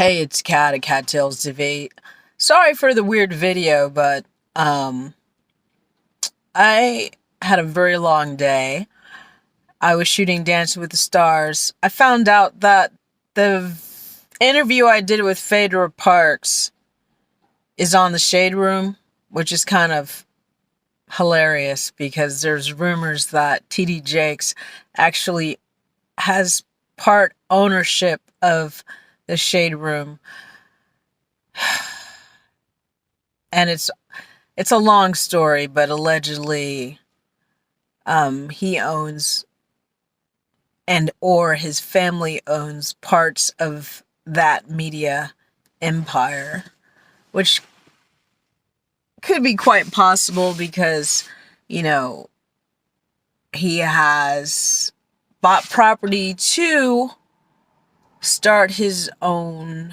Hey, it's Cat at Cattails TV. Sorry for the weird video, but I had a very long day. I was shooting Dancing with the Stars. I found out that the interview I did with Phaedra Parks is on the Shade Room, which is kind of hilarious because there's rumors that TD Jakes actually has part ownership of the Shade Room. And it's a long story, but allegedly he owns and or his family owns parts of that media empire, which could be quite possible because, you know, he has bought property to start his own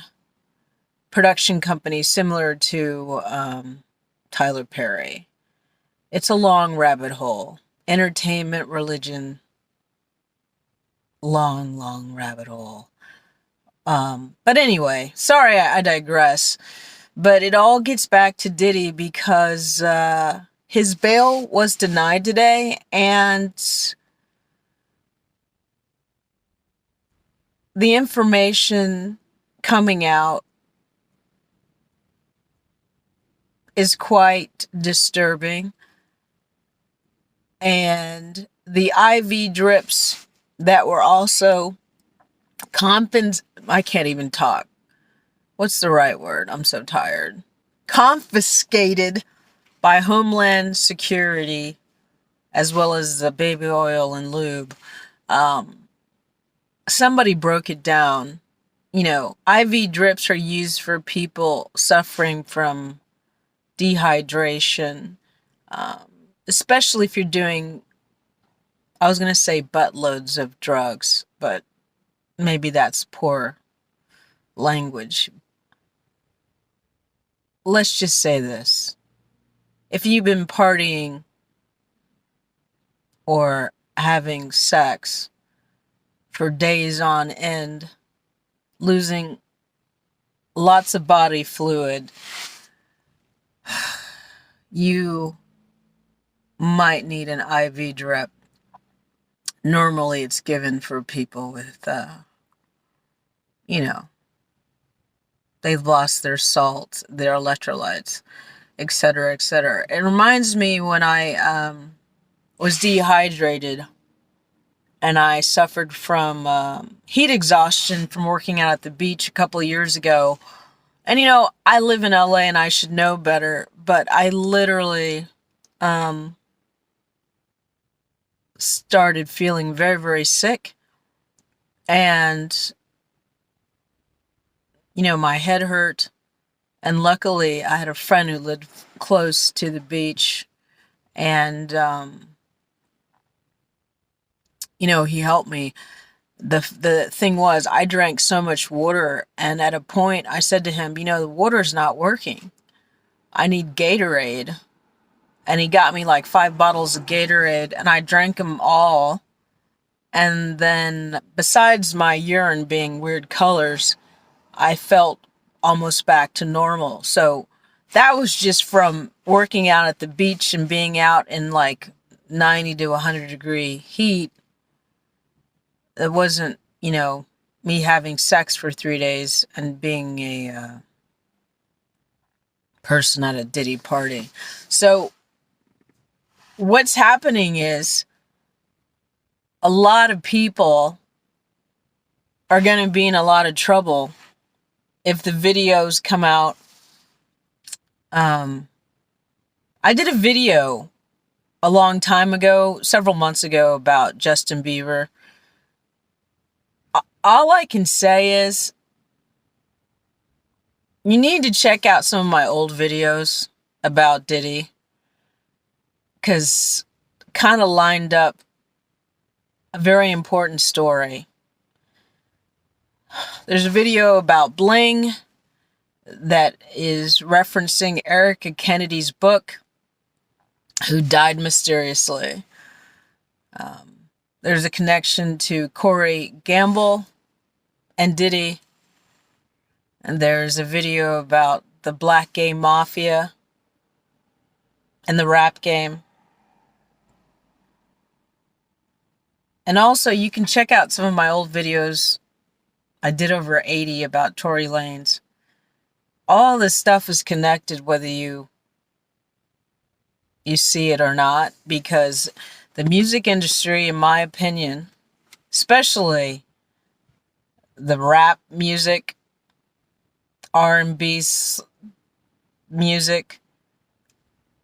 production company similar to Tyler Perry. It's a long rabbit hole. Entertainment, religion, long rabbit hole. But anyway, sorry I digress. But it all gets back to Diddy because his bail was denied today, and the information coming out is quite disturbing. And the IV drips that were also I can't even talk. What's the right word? I'm so tired. Confiscated by Homeland Security, as well as the baby oil and lube. Somebody broke it down. You know, IV drips are used for people suffering from dehydration, especially if you're doing, I was going to say buttloads of drugs, but maybe that's poor language. Let's just say this. If you've been partying or having sex for days on end, losing lots of body fluid, you might need an IV drip. Normally it's given for people with, they've lost their salt, their electrolytes, etc., etc. It reminds me when I was dehydrated and I suffered from heat exhaustion from working out at the beach a couple of years ago. And, I live in LA and I should know better, but I literally started feeling very, very sick. And, my head hurt. And luckily, I had a friend who lived close to the beach. And, he helped me. The thing was, I drank so much water. And at a point, I said to him, the water's not working. I need Gatorade. And he got me like 5 bottles of Gatorade. And I drank them all. And then, besides my urine being weird colors, I felt almost back to normal. So that was just from working out at the beach and being out in like 90 to 100 degree heat. It wasn't, me having sex for 3 days and being a person at a Diddy party. So what's happening is a lot of people are going to be in a lot of trouble if the videos come out. I did a video a long time ago, several months ago, about Justin Bieber. All I can say is you need to check out some of my old videos about Diddy, because kind of lined up a very important story. There's a video about bling that is referencing Erica Kennedy's book, who died mysteriously. There's a connection to Corey Gamble and Diddy. And there's a video about the black gay mafia and the rap game. And also, you can check out some of my old videos. I did over 80 about Tory Lanez. All this stuff is connected whether you see it or not, because the music industry, in my opinion, especially the rap music, R&B music,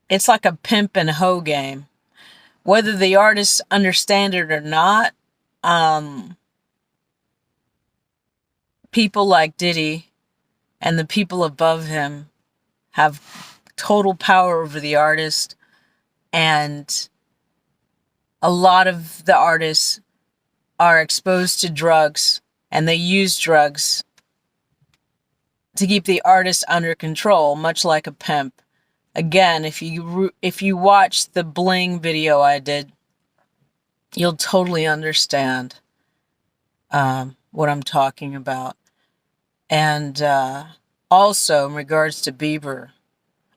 it's like a pimp and hoe game. Whether the artists understand it or not, people like Diddy and the people above him have total power over the artist, and a lot of the artists are exposed to drugs, and they use drugs to keep the artist under control, much like a pimp. Again, if you watch the Bling video I did, you'll totally understand what I'm talking about. And also, in regards to Bieber,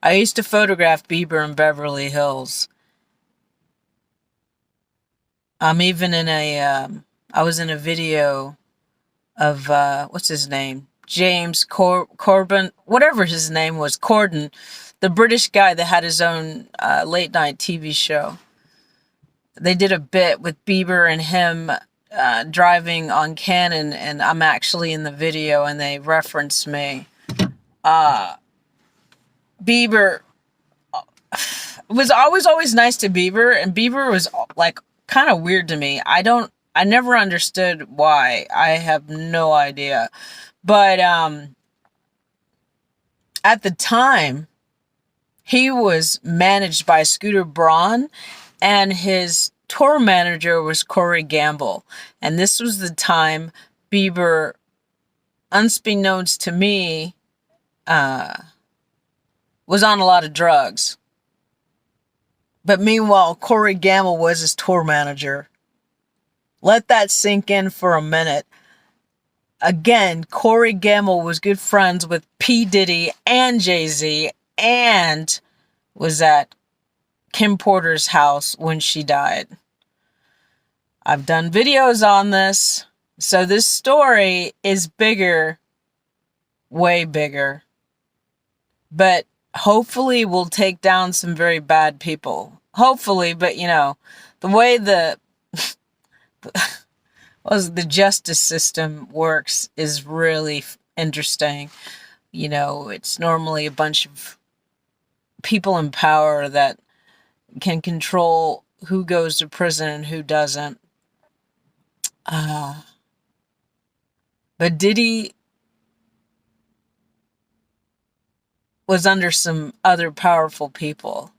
I used to photograph Bieber in Beverly Hills. I'm even in I was in a video of, what's his name? James Corbin, whatever his name was, Corden, the British guy that had his own late night TV show. They did a bit with Bieber and him driving on Canon, and I'm actually in the video, and they referenced me. Bieber was always nice to Bieber, and Bieber was like kind of weird to me. I never understood why. I have no idea. But at the time, he was managed by Scooter Braun, and his tour manager was Corey Gamble. And this was the time Bieber, unbeknownst to me, was on a lot of drugs. But meanwhile, Corey Gamble was his tour manager. Let that sink in for a minute. Again, Corey Gamble was good friends with P. Diddy and Jay-Z, and was at Kim Porter's house when she died. I've done videos on this, so this story is bigger, way bigger, but hopefully we'll take down some very bad people. Hopefully, but the way the justice system works is really interesting. It's normally a bunch of people in power that can control who goes to prison and who doesn't. But Diddy was under some other powerful people.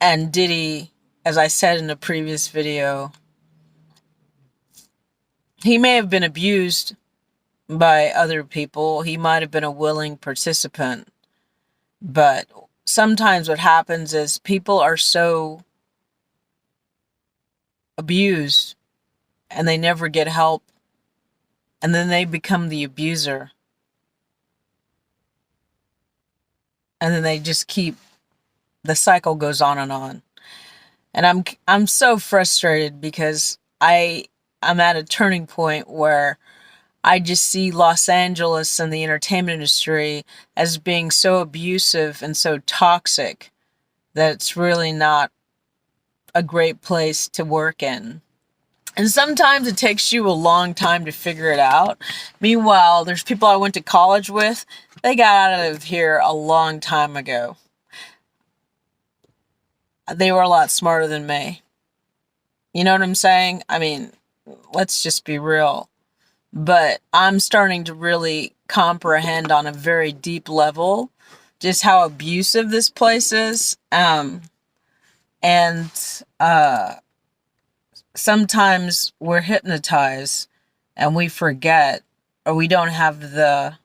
And Diddy, as I said in a previous video, he may have been abused by other people. He might have been a willing participant. But sometimes what happens is people are so abused and they never get help, and then they become the abuser. And then they just the cycle goes on and on. And I'm so frustrated because I'm at a turning point where I just see Los Angeles and the entertainment industry as being so abusive and so toxic that it's really not a great place to work in. And sometimes it takes you a long time to figure it out. Meanwhile, there's people I went to college with. They got out of here a long time ago. They were a lot smarter than me. You know what I'm saying? I mean, let's just be real. But I'm starting to really comprehend on a very deep level just how abusive this place is. Sometimes we're hypnotized and we forget, or we don't have the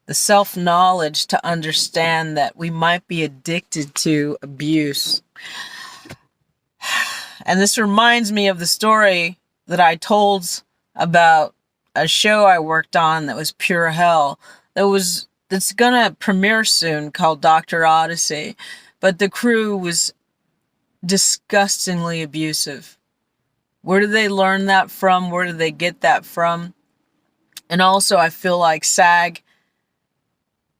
self-knowledge to understand that we might be addicted to abuse. And this reminds me of the story that I told about a show I worked on that was pure hell. That's gonna premiere soon, called Dr. Odyssey. But the crew was disgustingly abusive. Where do they learn that from? Where do they get that from? And also, I feel like SAG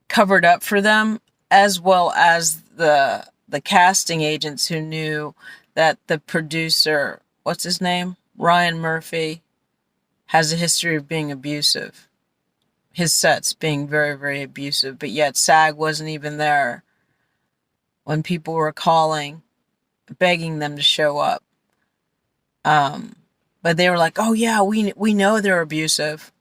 covered up for them, as well as the casting agents who knew that the producer, what's his name, Ryan Murphy, has a history of being abusive. His sets being very, very abusive, but yet SAG wasn't even there when people were calling, begging them to show up. But they were like, "Oh yeah, we know they're abusive,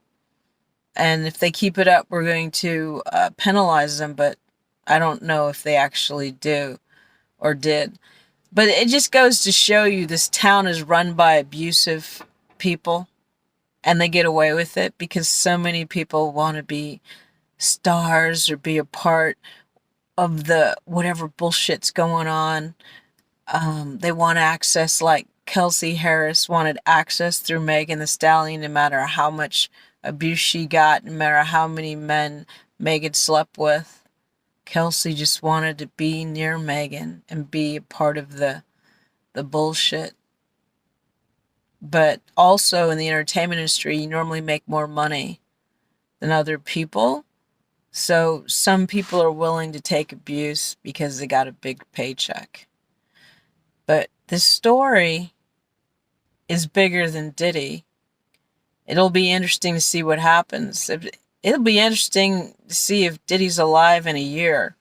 and if they keep it up, we're going to penalize them." But I don't know if they actually do or did. But it just goes to show you this town is run by abusive people, and they get away with it because so many people want to be stars or be a part of the whatever bullshit's going on. They want access, like Kelsey Harris wanted access through Megan Thee Stallion, no matter how much abuse she got, no matter how many men Megan slept with. Kelsey just wanted to be near Megan and be a part of the bullshit. But also in the entertainment industry, you normally make more money than other people. So some people are willing to take abuse because they got a big paycheck. But this story is bigger than Diddy. It'll be interesting to see what happens. It'll be interesting to see if Diddy's alive in a year.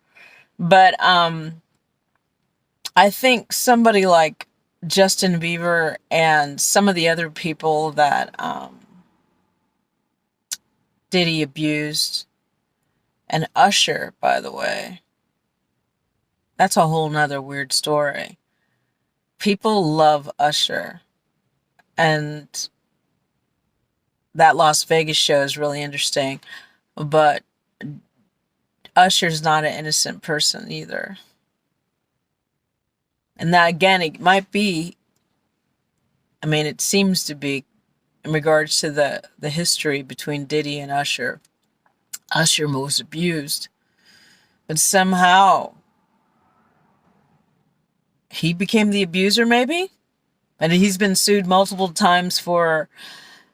But I think somebody like Justin Bieber and some of the other people that Diddy abused, and Usher, by the way, that's a whole nother weird story. People love Usher, and that Las Vegas show is really interesting, but Usher's not an innocent person either. And that, again, it might be, I mean, it seems to be, in regards to the history between Diddy and Usher. Usher was abused, but somehow he became the abuser, maybe? And he's been sued multiple times for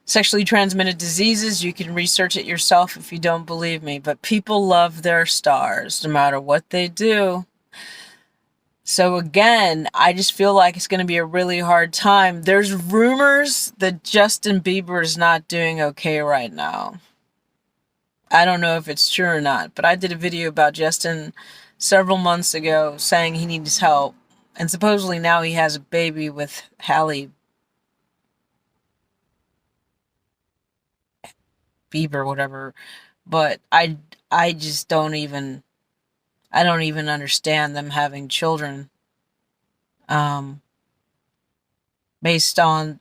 sexually transmitted diseases. You can research it yourself if you don't believe me. But people love their stars, no matter what they do. So again, I just feel like it's going to be a really hard time. There's rumors that Justin Bieber is not doing okay right now. I don't know if it's true or not, but I did a video about Justin several months ago saying he needs help. And supposedly now he has a baby with Halle Bieber, whatever. But I just don't even understand them having children based on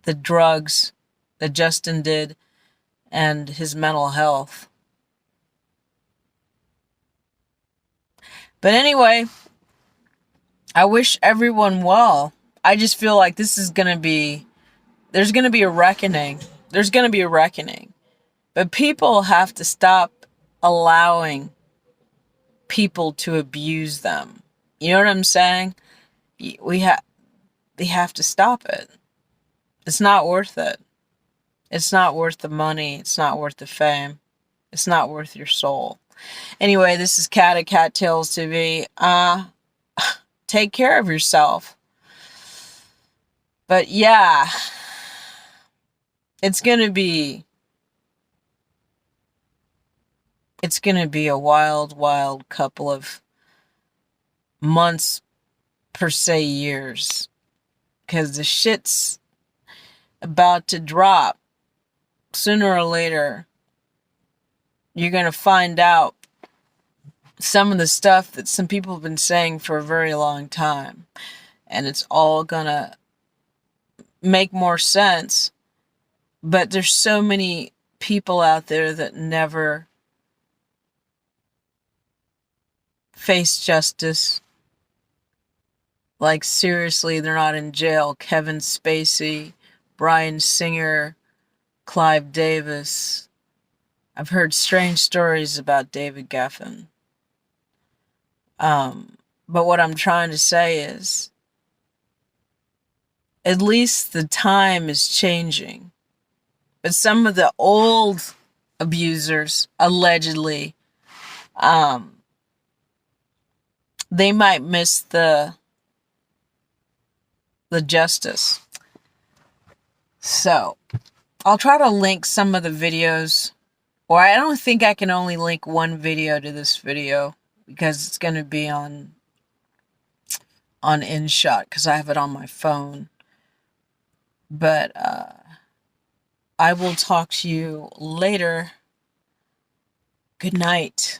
the drugs that Justin did and his mental health. But anyway, I wish everyone well. I just feel like this is going to be, there's going to be a reckoning. There's going to be a reckoning. But people have to stop allowing people to abuse them. You know what I'm saying? They have to stop it. It's not worth it. It's not worth the money. It's not worth the fame. It's not worth your soul. Anyway, this is Cat at Cattails TV. Take care of yourself. But yeah, it's gonna be a wild, wild couple of months, per se years, because the shit's about to drop. Sooner or later, you're gonna find out some of the stuff that some people have been saying for a very long time, and it's all gonna make more sense. But there's so many people out there that never face justice. Like, seriously, they're not in jail. Kevin Spacey, Bryan Singer, Clive Davis. I've heard strange stories about David Geffen. But what I'm trying to say is, at least the time is changing. But some of the old abusers, allegedly, they might miss the justice. So I'll try to link some of the videos, or I don't think I can only link one video to this video because it's going to be on InShot because I have it on my phone. But I will talk to you later. Good night.